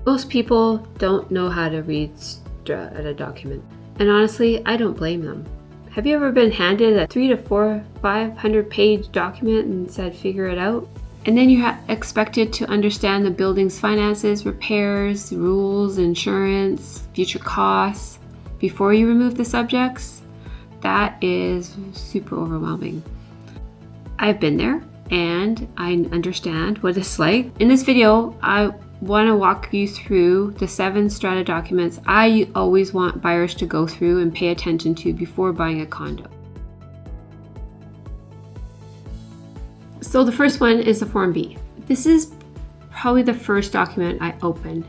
Most people don't know how to read strata document. And honestly, I don't blame them. Have you ever been handed a 500 page document and said, figure it out? And then you're expected to understand the building's finances, repairs, rules, insurance, future costs before you remove the subjects? That is super overwhelming. I've been there and I understand what it's like. In this video, I want to walk you through the 7 strata documents I always want buyers to go through and pay attention to before buying a condo. So the first one is the Form B. This is probably the first document I opened.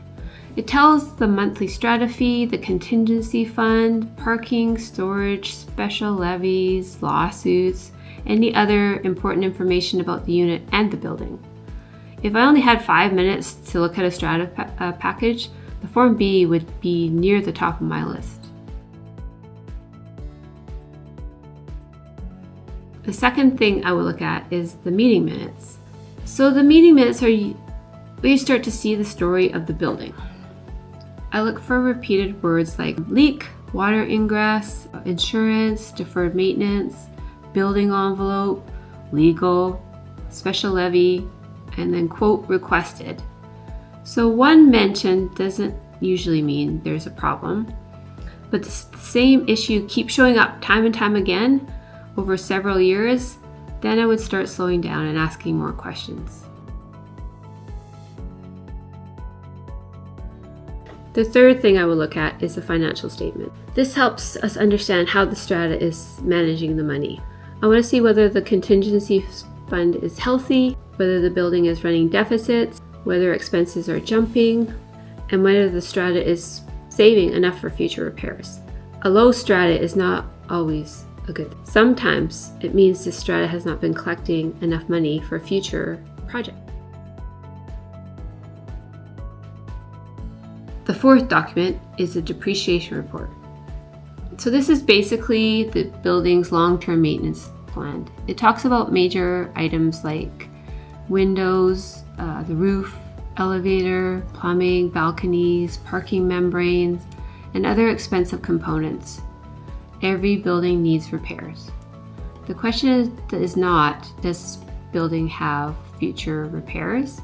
It tells the monthly strata fee, the contingency fund, parking, storage, special levies, lawsuits, any other important information about the unit and the building. If I only had 5 minutes to look at a strata package, the Form B would be near the top of my list. The second thing I will look at is the meeting minutes. So the meeting minutes are where you start to see the story of the building. I look for repeated words like leak, water ingress, insurance, deferred maintenance, building envelope, legal, special levy, and then quote requested. So one mention doesn't usually mean there's a problem, but the same issue keeps showing up time and time again over several years, then I would start slowing down and asking more questions. The third thing I will look at is the financial statement. This helps us understand how the strata is managing the money. I want to see whether the contingency fund is healthy, whether the building is running deficits, whether expenses are jumping, and whether the strata is saving enough for future repairs. A low strata is not always a good thing. Sometimes it means the strata has not been collecting enough money for a future project. The fourth document is the Depreciation Report. So this is basically the building's long-term maintenance plan. It talks about major items like windows, the roof, elevator, plumbing, balconies, parking membranes, and other expensive components. Every building needs repairs. The question is not, does this building have future repairs?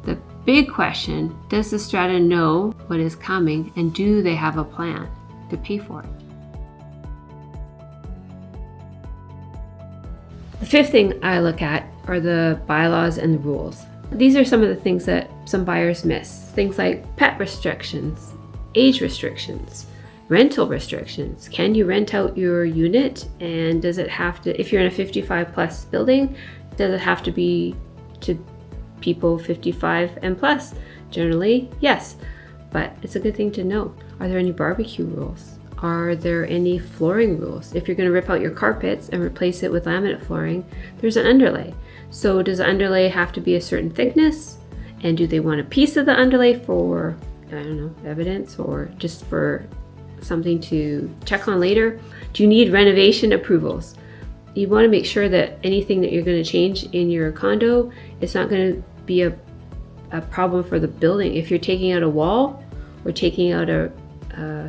The big question, does the strata know what is coming and do they have a plan to pay for it? The fifth thing I look at are the bylaws and the rules. These are some of the things that some buyers miss. Things like pet restrictions, age restrictions, rental restrictions. Can you rent out your unit? And does it have to, if you're in a 55 plus building, does it have to be to people 55 and plus? Generally, yes, but it's a good thing to know. Are there any barbecue rules? Are there any flooring rules? If you're going to rip out your carpets and replace it with laminate flooring, there's an underlay. So does the underlay have to be a certain thickness? And do they want a piece of the underlay for, I don't know, evidence or just for something to check on later? Do you need renovation approvals? You want to make sure that anything that you're going to change in your condo, it's not going to be a problem for the building. If you're taking out a wall or taking out a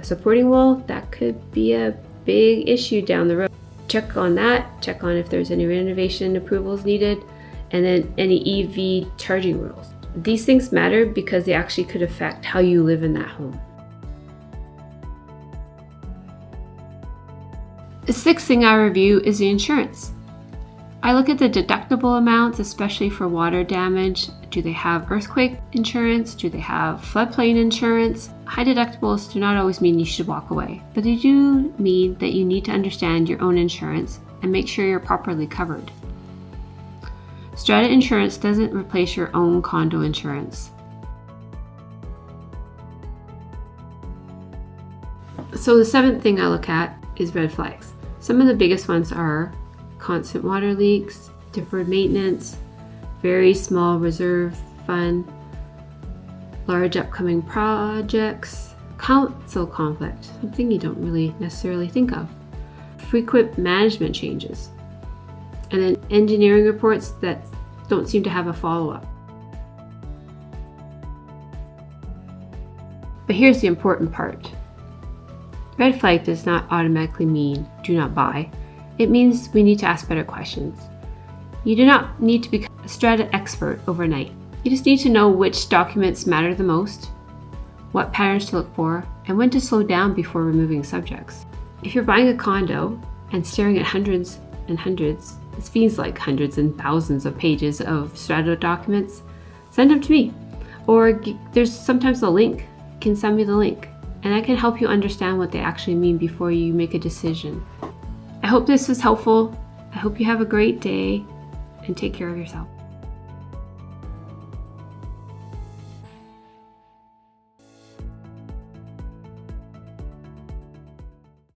supporting wall, that could be a big issue down the road. Check on that, check on if there's any renovation approvals needed, and then any EV charging rules. These things matter because they actually could affect how you live in that home. The sixth thing I review is the insurance. I look at the deductible amounts, especially for water damage. Do they have earthquake insurance? Do they have floodplain insurance? High deductibles do not always mean you should walk away, but they do mean that you need to understand your own insurance and make sure you're properly covered. Strata insurance doesn't replace your own condo insurance. So the seventh thing I look at is red flags. Some of the biggest ones are constant water leaks, deferred maintenance, very small reserve fund, large upcoming projects, council conflict, something you don't really necessarily think of, frequent management changes, and then engineering reports that don't seem to have a follow-up. But here's the important part. Red flag does not automatically mean do not buy. It means we need to ask better questions. You do not need to become a strata expert overnight. You just need to know which documents matter the most, what patterns to look for, and when to slow down before removing subjects. If you're buying a condo and staring at hundreds and hundreds, it feels like hundreds and thousands of pages of strata documents, send them to me. Or there's sometimes a link. You can send me the link, and I can help you understand what they actually mean before you make a decision. I hope this was helpful. I hope you have a great day and take care of yourself.